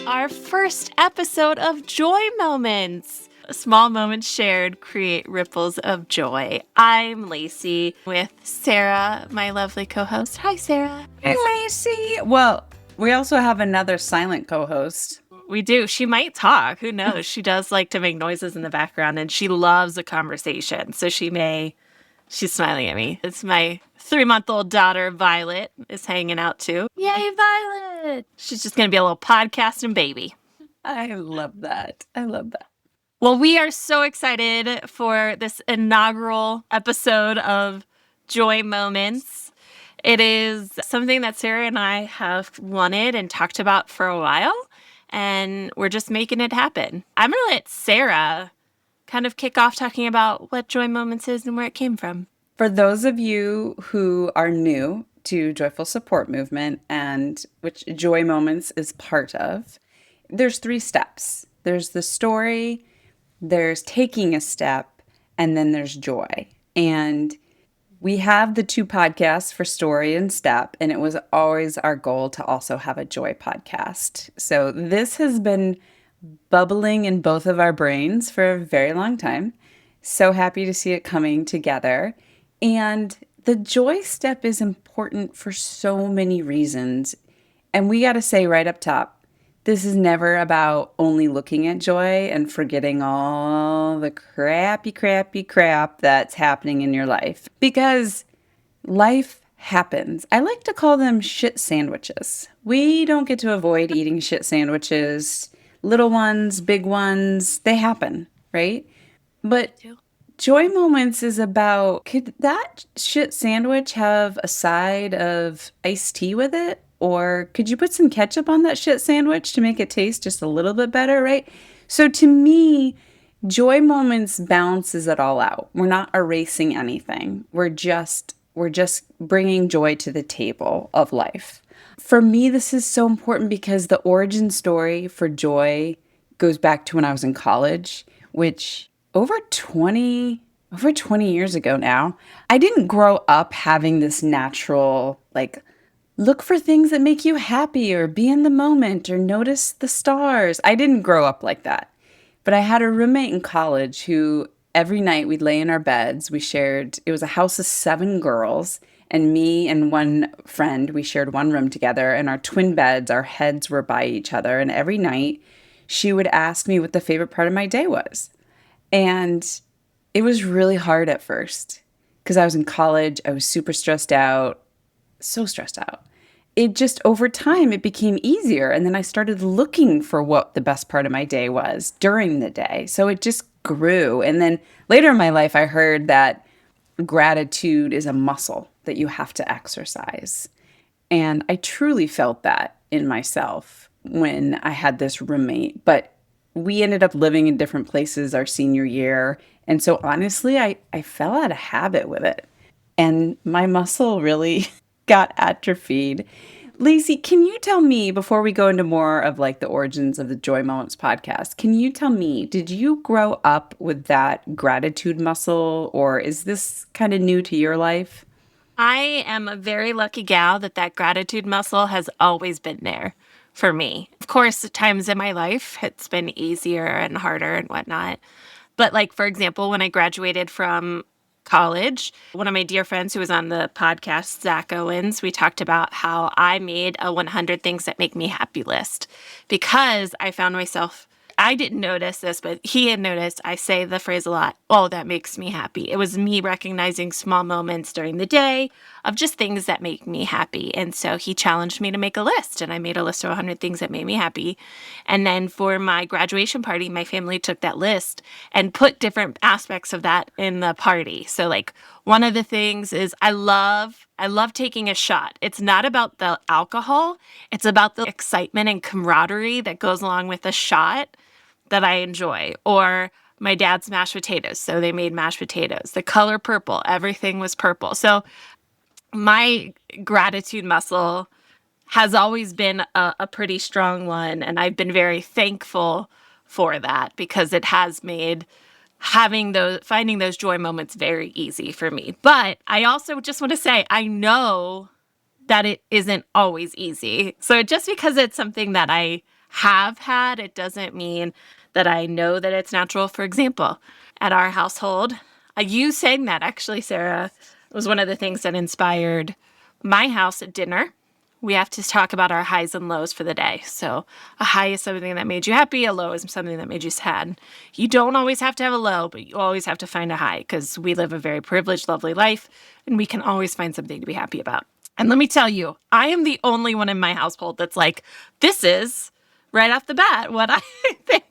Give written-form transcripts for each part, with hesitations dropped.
our first episode of Joy Moments. Small moments shared create ripples of joy. I'm Lacey with Sara, my lovely co-host. Hi, Sara. Hey, Lacey. Well, we also have another silent co-host. We do. She might talk. Who knows? She does like to make noises in the background, and she loves a conversation. So she's smiling at me. It's my 3-month-old daughter, Violet, is hanging out too. Yay, Violet! She's just going to be a little podcasting baby. I love that. Well, we are so excited for this inaugural episode of Joy Moments. It is something that Sara and I have wanted and talked about for a while, and we're just making it happen. I'm going to let Sara kind of kick off talking about what Joy Moments is and where it came from. For those of you who are new to Joyful Support Movement, and which Joy Moments is part of, there's 3 steps. There's the story, there's taking a step, and then there's joy. And we have the 2 podcasts for story and step, and it was always our goal to also have a joy podcast. So this has been bubbling in both of our brains for a very long time. So happy to see it coming together. And the joy step is important for so many reasons. And we got to say right up top, this is never about only looking at joy and forgetting all the crappy crap that's happening in your life. Because life happens. I like to call them shit sandwiches. We don't get to avoid eating shit sandwiches. Little ones, big ones, they happen, right? But Joy Moments is about, could that shit sandwich have a side of iced tea with it? Or could you put some ketchup on that shit sandwich to make it taste just a little bit better, right? So to me, Joy Moments balances it all out. We're not erasing anything. We're just bringing joy to the table of life. For me, this is so important because the origin story for joy goes back to when I was in college, which over 20 years ago now. I didn't grow up having this natural, look for things that make you happy or be in the moment or notice the stars. I didn't grow up like that. But I had a roommate in college who every night we'd lay in our beds. It was a house of 7 girls, and me and one friend, we shared one room together, and our twin beds, our heads were by each other. And every night she would ask me what the favorite part of my day was. And it was really hard at first because I was in college. I was super stressed out, so stressed out. It just, over time, it became easier. And then I started looking for what the best part of my day was during the day. So it just grew. And then later in my life, I heard that gratitude is a muscle that you have to exercise. And I truly felt that in myself when I had this roommate. But we ended up living in different places our senior year. And so honestly, I fell out of habit with it. And my muscle really got atrophied. Lacey, can you tell me, before we go into more of the origins of the Joy Moments podcast, can you tell me, did you grow up with that gratitude muscle, or is this kind of new to your life? I am a very lucky gal that gratitude muscle has always been there for me. Of course, at times in my life, it's been easier and harder and whatnot. But for example, when I graduated from college, one of my dear friends who was on the podcast, Zach Owens, we talked about how I made a 100 things that make me happy list because I found myself, I didn't notice this, but he had noticed I say the phrase a lot, oh, that makes me happy. It was me recognizing small moments during the day of just things that make me happy. And so he challenged me to make a list, and I made a list of 100 things that made me happy. And then for my graduation party, my family took that list and put different aspects of that in the party. So one of the things is I love taking a shot. It's not about the alcohol. It's about the excitement and camaraderie that goes along with a shot that I enjoy. Or my dad's mashed potatoes. So they made mashed potatoes. The color purple, everything was purple. So my gratitude muscle has always been a pretty strong one. And I've been very thankful for that because it has made finding those joy moments very easy for me. But I also just want to say, I know that it isn't always easy. So just because it's something that I have had, it doesn't mean that I know that it's natural. For example, at our household, you saying that actually, Sarah, was one of the things that inspired my house at dinner. We have to talk about our highs and lows for the day. So, a high is something that made you happy, a low is something that made you sad. You don't always have to have a low, but you always have to find a high because we live a very privileged, lovely life and we can always find something to be happy about. And let me tell you, I am the only one in my household that's like, this is right off the bat what I think.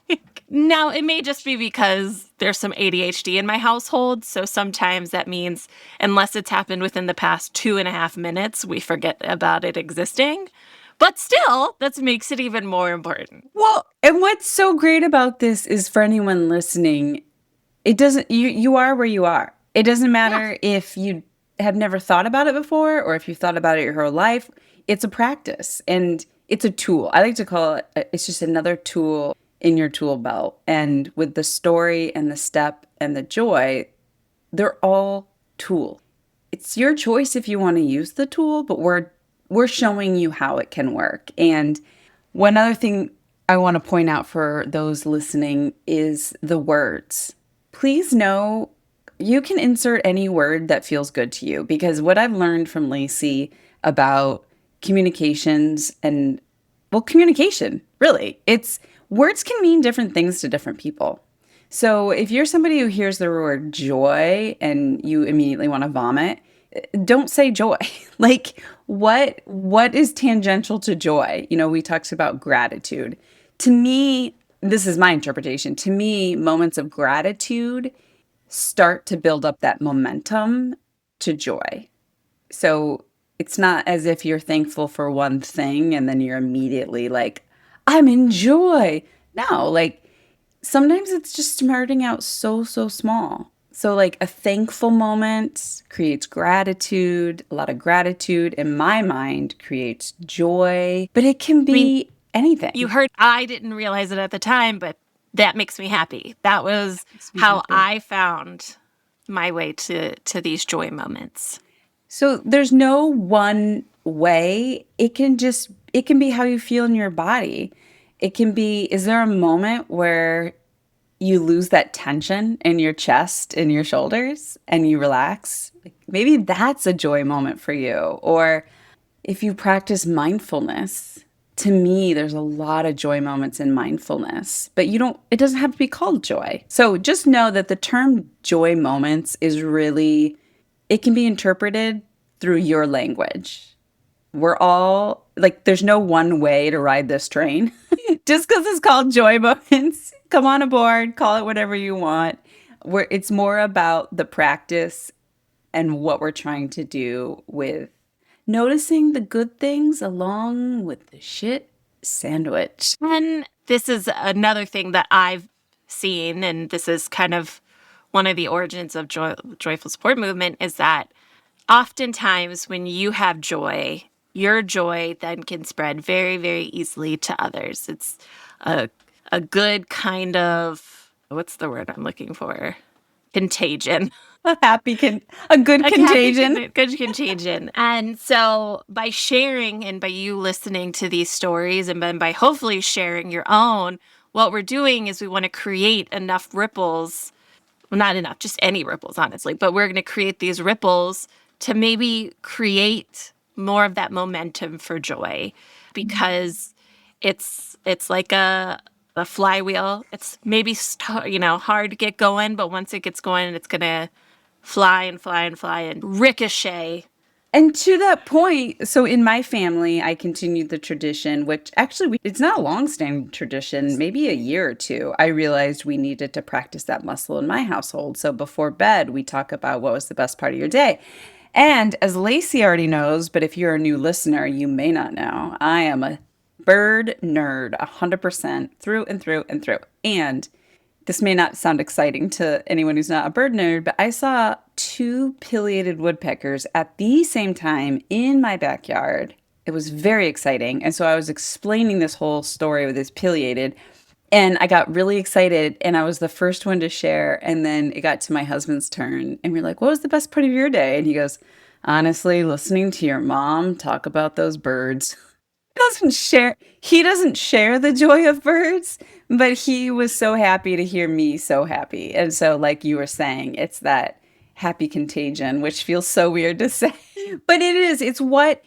Now, it may just be because there's some ADHD in my household. So sometimes that means, unless it's happened within the past 2.5 minutes, we forget about it existing. But still, that makes it even more important. Well, and what's so great about this is for anyone listening, it doesn't, you are where you are. It doesn't Yeah. matter if you have never thought about it before or if you've thought about it your whole life. It's a practice and it's a tool. I like to call it, it's just another tool in your tool belt. And with the story and the step and the joy, they're all tools. It's your choice if you want to use the tool, but we're showing you how it can work. And one other thing I want to point out for those listening is the words. Please know you can insert any word that feels good to you because what I've learned from Lacey about communications and well, communication, really, it's words can mean different things to different people. So if you're somebody who hears the word joy and you immediately want to vomit, don't say joy. Like what is tangential to joy? You know, we talked about gratitude. To me, this is my interpretation. To me, moments of gratitude start to build up that momentum to joy. So it's not as if you're thankful for one thing and then you're immediately like, I'm in joy. No, like sometimes it's just starting out so small. So, like a thankful moment creates gratitude. A lot of gratitude in my mind creates joy, but it can I mean, be you anything. heard, I didn't realize it at the time, but that makes me happy. That was Makes me how happy. I found my way to these joy moments. So, there's no one way. It can be how you feel in your body. It can be, is there a moment where you lose that tension in your chest and your shoulders and you relax? Like, maybe that's a joy moment for you. Or if you practice mindfulness, to me, there's a lot of joy moments in mindfulness, but it doesn't have to be called joy. So just know that the term joy moments is really, it can be interpreted through your language. We're all like, there's no one way to ride this train. Just because it's called joy moments, come on aboard, call it whatever you want. It's more about the practice and what we're trying to do with noticing the good things along with the shit sandwich. And this is another thing that I've seen, and this is kind of one of the origins of joyful support movement, is that oftentimes when you have joy, your joy then can spread very, very easily to others. It's a, a good kind of, what's the word I'm looking for? Contagion. A good A happy, contagion. good contagion. And so by sharing and by you listening to these stories and then by hopefully sharing your own, what we're doing is we want to create enough ripples, well, not enough, just any ripples, honestly, but we're going to create these ripples to maybe create more of that momentum for joy because it's like a flywheel. It's maybe hard to get going, but once it gets going, it's going to fly and fly and fly and ricochet. And to that point, so in my family, I continued the tradition, which actually it's not a long-standing tradition, maybe a year or two. I realized we needed to practice that muscle in my household. So before bed, we talk about what was the best part of your day. And as Lacey already knows, but if you're a new listener, you may not know, I am a bird nerd, 100% through and through and through. And this may not sound exciting to anyone who's not a bird nerd, but I saw two pileated woodpeckers at the same time in my backyard. It was very exciting. And so I was explaining this whole story with this pileated, and I got really excited, and I was the first one to share. And then it got to my husband's turn, and we're like, what was the best part of your day? And he goes, honestly, listening to your mom talk about those birds. He doesn't share the joy of birds, but he was so happy to hear me so happy. And so like you were saying, it's that happy contagion, which feels so weird to say. But it is. It's what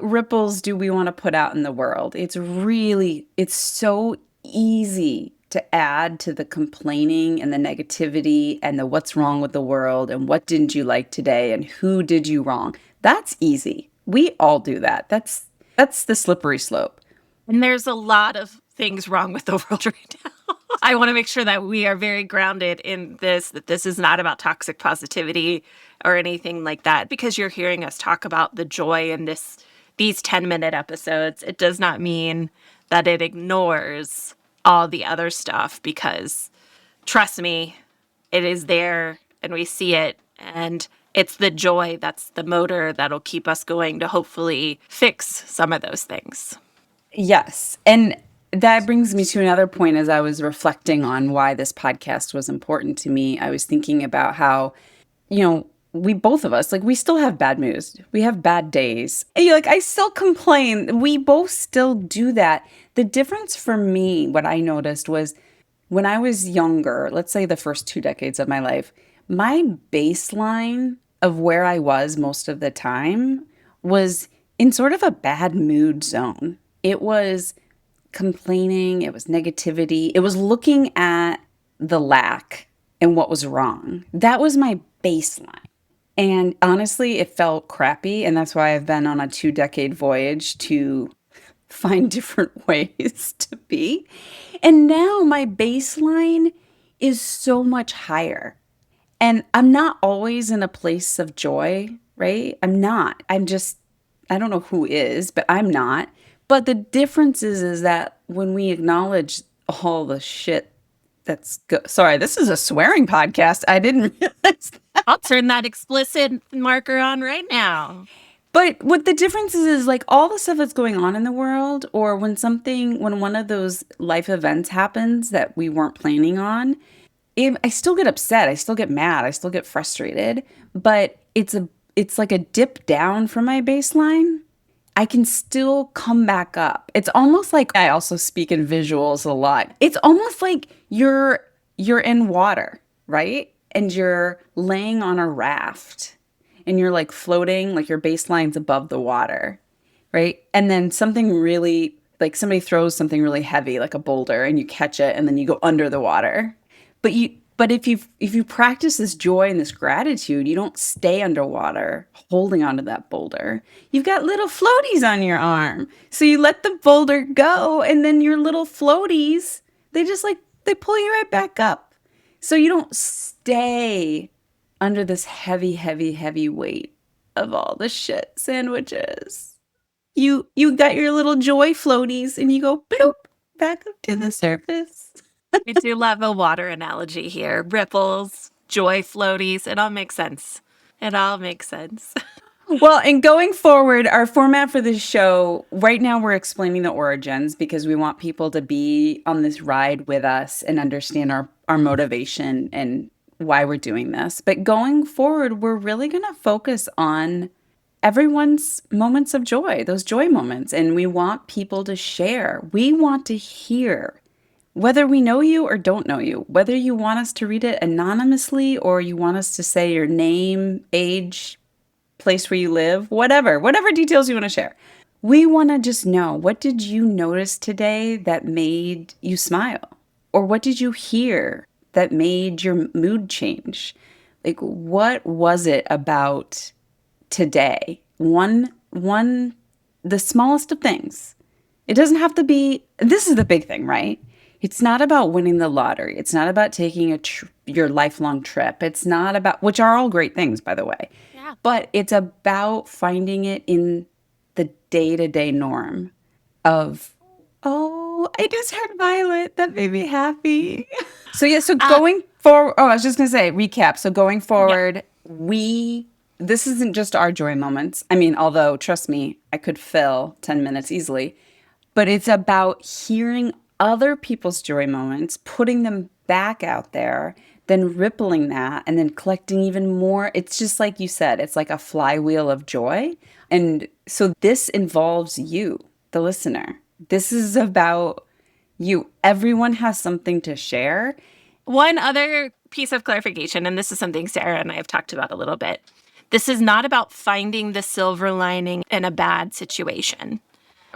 ripples do we want to put out in the world? It's so easy to add to the complaining and the negativity and the what's wrong with the world and what didn't you like today and who did you wrong. That's easy. We all do that. That's the slippery slope. And there's a lot of things wrong with the world right now. I want to make sure that we are very grounded in this, that this is not about toxic positivity or anything like that, because you're hearing us talk about the joy in these 10-minute episodes. It does not mean that it ignores all the other stuff, because trust me, it is there and we see it. And it's the joy that's the motor that'll keep us going to hopefully fix some of those things. Yes. And that brings me to another point as I was reflecting on why this podcast was important to me. I was thinking about how, we both of us, like, we still have bad moods. We have bad days. And you're like, I still complain. We both still do that. The difference for me, what I noticed was when I was younger, let's say the first 2 decades of my life, my baseline of where I was most of the time was in sort of a bad mood zone. It was complaining, it was negativity, it was looking at the lack and what was wrong. That was my baseline. And honestly, it felt crappy. And that's why I've been on a 2 decade voyage to find different ways to be. And now my baseline is so much higher. And I'm not always in a place of joy, right? I'm not. I don't know who is, but I'm not. But the difference is that when we acknowledge all the shit sorry, this is a swearing podcast. I didn't realize that. I'll turn that explicit marker on right now. But what the difference is like all the stuff that's going on in the world, or when one of those life events happens that we weren't planning on, I still get upset. I still get mad. I still get frustrated. But it's like a dip down from my baseline. I can still come back up. It's almost like I also speak in visuals a lot. It's almost like you're in water, right? And you're laying on a raft and you're like floating, like your baseline's above the water, right? And then somebody throws something really heavy, like a boulder, and you catch it and then you go under the water. But if you practice this joy and this gratitude, you don't stay underwater holding onto that boulder. You've got little floaties on your arm. So you let the boulder go, and then your little floaties, they pull you right back up. So you don't stay under this heavy, heavy, heavy weight of all the shit sandwiches. You got your little joy floaties and you go bloop back up to the surface. I do love a water analogy here. Ripples, joy floaties. It all makes sense. It all makes sense. Well, and going forward, our format for this show, right now we're explaining the origins because we want people to be on this ride with us and understand our motivation and why we're doing this. But going forward, we're really going to focus on everyone's moments of joy, those joy moments. And we want people to share. We want to hear. Whether we know you or don't know you, whether you want us to read it anonymously or you want us to say your name, age, place where you live, whatever details you want to share. We want to just know, what did you notice today that made you smile? Or what did you hear that made your mood change? Like, what was it about today? The smallest of things. It doesn't have to be, this is the big thing, right? It's not about winning the lottery. It's not about taking your lifelong trip. It's not about, which are all great things, by the way. Yeah. But it's about finding it in the day-to-day norm of, oh, I just heard Violet. That made me happy. So going forward, I was just going to say, recap. So going forward, this isn't just our joy moments. I mean, although, trust me, I could fill 10 minutes easily. But it's about hearing other people's joy moments, putting them back out there, then rippling that, and then collecting even more. It's just like you said, it's like a flywheel of joy. And so this involves you. the listener. This is about you. Everyone has something to share. One other piece of clarification, and this is something Sarah and I have talked about a little bit. This is not about finding the silver lining in a bad situation.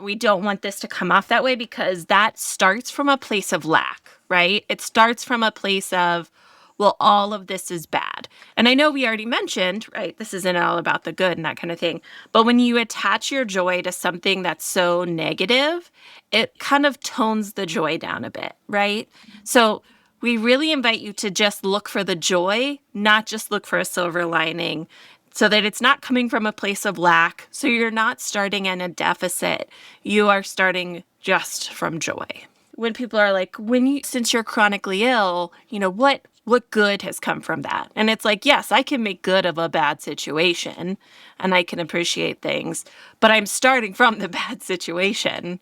We don't want this to come off that way because that starts from a place of lack, right? It starts from a place of, well, all of this is bad. And I know we already mentioned, right, this isn't all about the good and that kind of thing. But when you attach your joy to something that's so negative, it kind of tones the joy down a bit, right? So we really invite you to just look for the joy, not just look for a silver lining, so that it's not coming from a place of lack. So you're not starting in a deficit. You are starting just from joy. When people are like, since you're chronically ill, what good has come from that? And it's like, yes, I can make good of a bad situation and I can appreciate things, but I'm starting from the bad situation.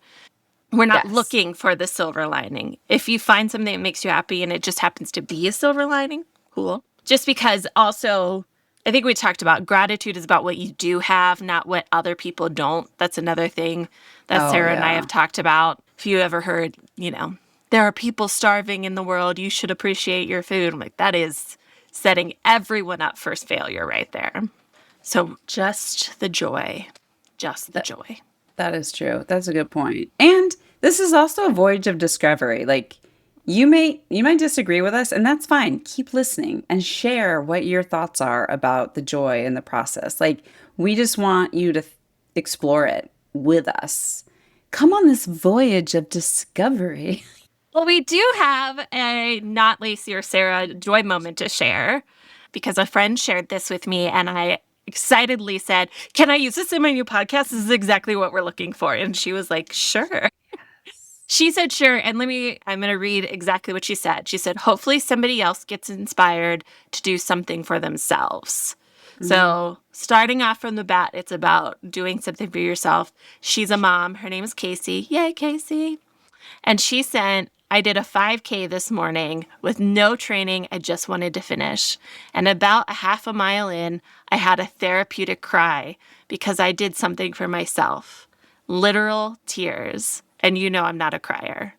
We're not Yes. looking for the silver lining. If you find something that makes you happy and it just happens to be a silver lining, cool. Just because also, I think we talked about gratitude is about what you do have, not what other people don't. That's another thing that Oh, Sarah and I yeah. have talked about. If you ever heard, there are people starving in the world, you should appreciate your food. I'm like, that is setting everyone up for failure right there. So just the joy, just the That, joy. that is true. That's a good point. And this is also a voyage of discovery. Like you might disagree with us, and that's fine. Keep listening and share what your thoughts are about the joy in the process. Like we just want you to explore it with us. Come on this voyage of discovery. Well, we do have a not Lacey or Sarah joy moment to share because a friend shared this with me and I excitedly said, "Can I use this in my new podcast? This is exactly what we're looking for." And she was like, "Sure." She said, "Sure." And I'm going to read exactly what she said. She said, "Hopefully somebody else gets inspired to do something for themselves." Mm. So, starting off from the bat, it's about doing something for yourself. She's a mom. Her name is Casey. Yay, Casey. And she sent, I did a 5K this morning with no training. I just wanted to finish. And about a half a mile in, I had a therapeutic cry because I did something for myself. Literal tears. And I'm not a crier.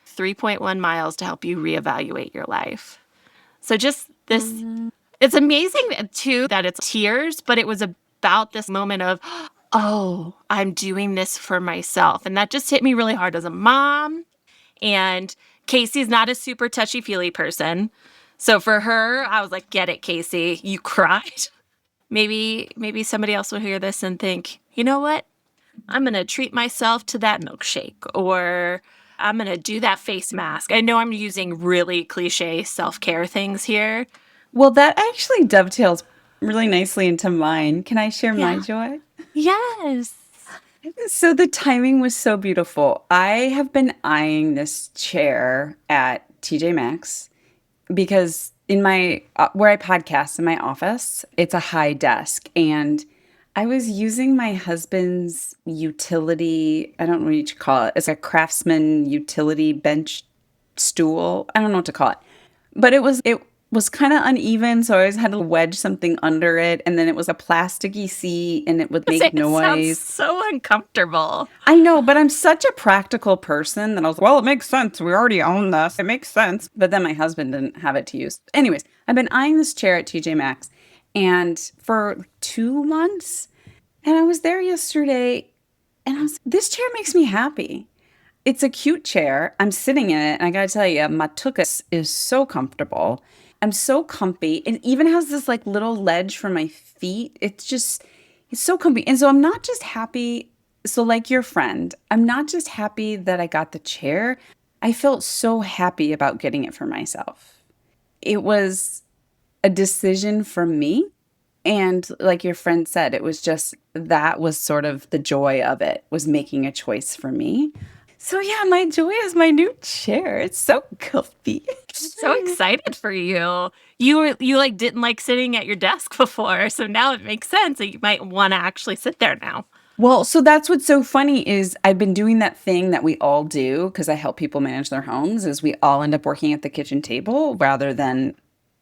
3.1 miles to help you reevaluate your life. So just this, Mm. it's amazing too that it's tears, but it was about this moment of, oh, I'm doing this for myself. And that just hit me really hard as a mom. And Casey's not a super touchy feely person. So for her, I was like, get it, Casey. You cried. Maybe somebody else will hear this and think, you know what? I'm going to treat myself to that milkshake or I'm going to do that face mask. I know I'm using really cliche self care things here. Well, that actually dovetails really nicely into mine. Can I share my Yeah. joy? Yes. So the timing was so beautiful. I have been eyeing this chair at TJ Maxx because in my where I podcast in my office, it's a high desk and I was using my husband's utility, I don't know what you call it. It's a craftsman utility bench stool. I don't know what to call it. But it was kind of uneven, so I always had to wedge something under it, and then it was a plasticky seat and it would make It sounds noise. so uncomfortable. I know, but I'm such a practical person that I was, well, it makes sense. We already own this. It makes sense. But then my husband didn't have it to use. Anyways, I've been eyeing this chair at TJ Maxx and for 2 months. And I was there yesterday and this chair makes me happy. It's a cute chair. I'm sitting in it, and I gotta tell you, my tuchus is so comfortable. I'm so comfy. It even has this like little ledge for my feet. It's so comfy. And so I'm not just happy. So, like your friend, I'm not just happy that I got the chair. I felt so happy about getting it for myself. It was a decision for me. And like your friend said, it was just that was sort of the joy of it, was making a choice for me. So yeah, my joy is my new chair. It's so comfy. So excited for you. You like didn't like sitting at your desk before, so now it makes sense that you might want to actually sit there now. Well, so that's what's so funny is I've been doing that thing that we all do because I help people manage their homes is we all end up working at the kitchen table rather than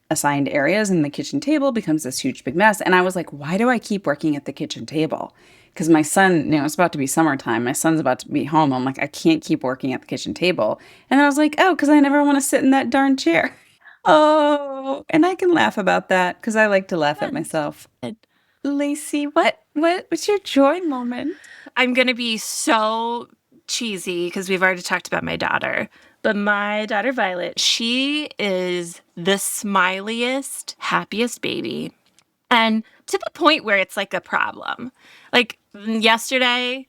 assigned areas and the kitchen table becomes this huge big mess. And I was like, why do I keep working at the kitchen table? because my son, it's about to be summertime. My son's about to be home. I'm like, I can't keep working at the kitchen table. And I was like, oh, because I never want to sit in that darn chair. Oh, and I can laugh about that because I like to laugh at Good. myself. Lacey, what's your joy moment? I'm going to be so cheesy because we've already talked about my daughter. But my daughter Violet, she is the smiliest, happiest baby. And to the point where it's like a problem. Like yesterday,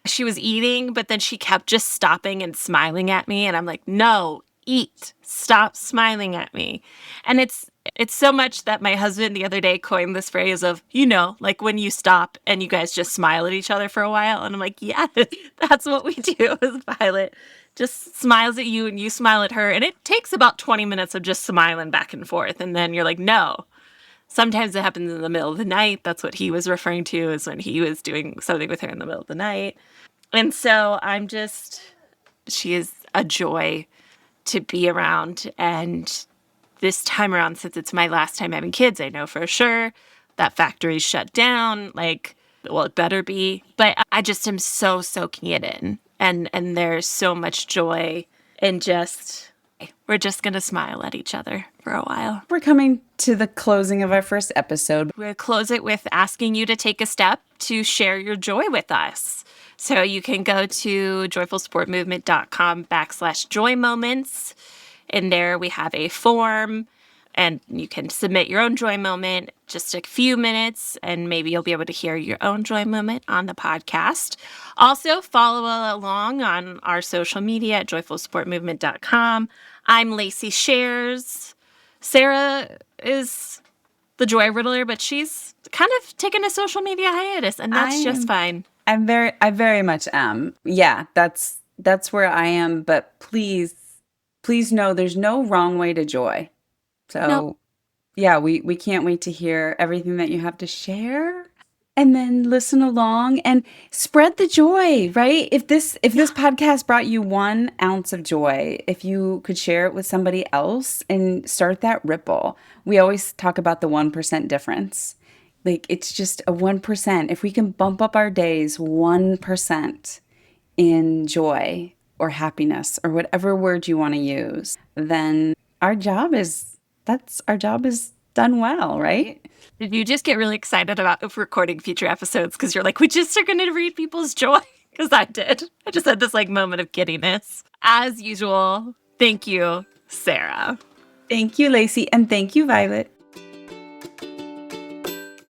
she was eating, but then she kept just stopping and smiling at me. And I'm like, no, eat. Stop smiling at me. And it's so much that my husband the other day coined this phrase of, like when you stop and you guys just smile at each other for a while. And I'm like, yeah, that's what we do with Violet. Just smiles at you and you smile at her. And it takes about 20 minutes of just smiling back and forth. And then you're like, no. Sometimes it happens in the middle of the night. That's what he was referring to, is when he was doing something with her in the middle of the night. And so she is a joy to be around. And this time around, since it's my last time having kids, I know for sure that factory's shut down. Like, well, it better be. But I just am so soaking it in. And there's so much joy in we're just going to smile at each other for a while. We're coming to the closing of our first episode. We'll close it with asking you to take a step to share your joy with us. So you can go to joyfulsportmovement.com/joy moments. In there, we have a form and you can submit your own joy moment, just a few minutes, and maybe you'll be able to hear your own joy moment on the podcast. Also, follow along on our social media at joyfulsportmovement.com. I'm Lacey Shares. Sarah is the joy riddler, but she's kind of taken a social media hiatus, and that's just fine. I very much am. Yeah, that's where I am. But please know there's no wrong way to joy. Nope. So yeah, we can't wait to hear everything that you have to share. And then listen along and spread the joy, right? If this podcast brought you 1 ounce of joy, if you could share it with somebody else and start that ripple. We always talk about the 1% difference. Like it's just a 1%. If we can bump up our days 1% in joy or happiness or whatever word you want to use, then our job is done well, right? Did you just get really excited about recording future episodes because you're like, we just are going to read people's joy? Because I did. I just had this moment of giddiness. As usual, thank you, Sarah. Thank you, Lacey, and thank you, Violet.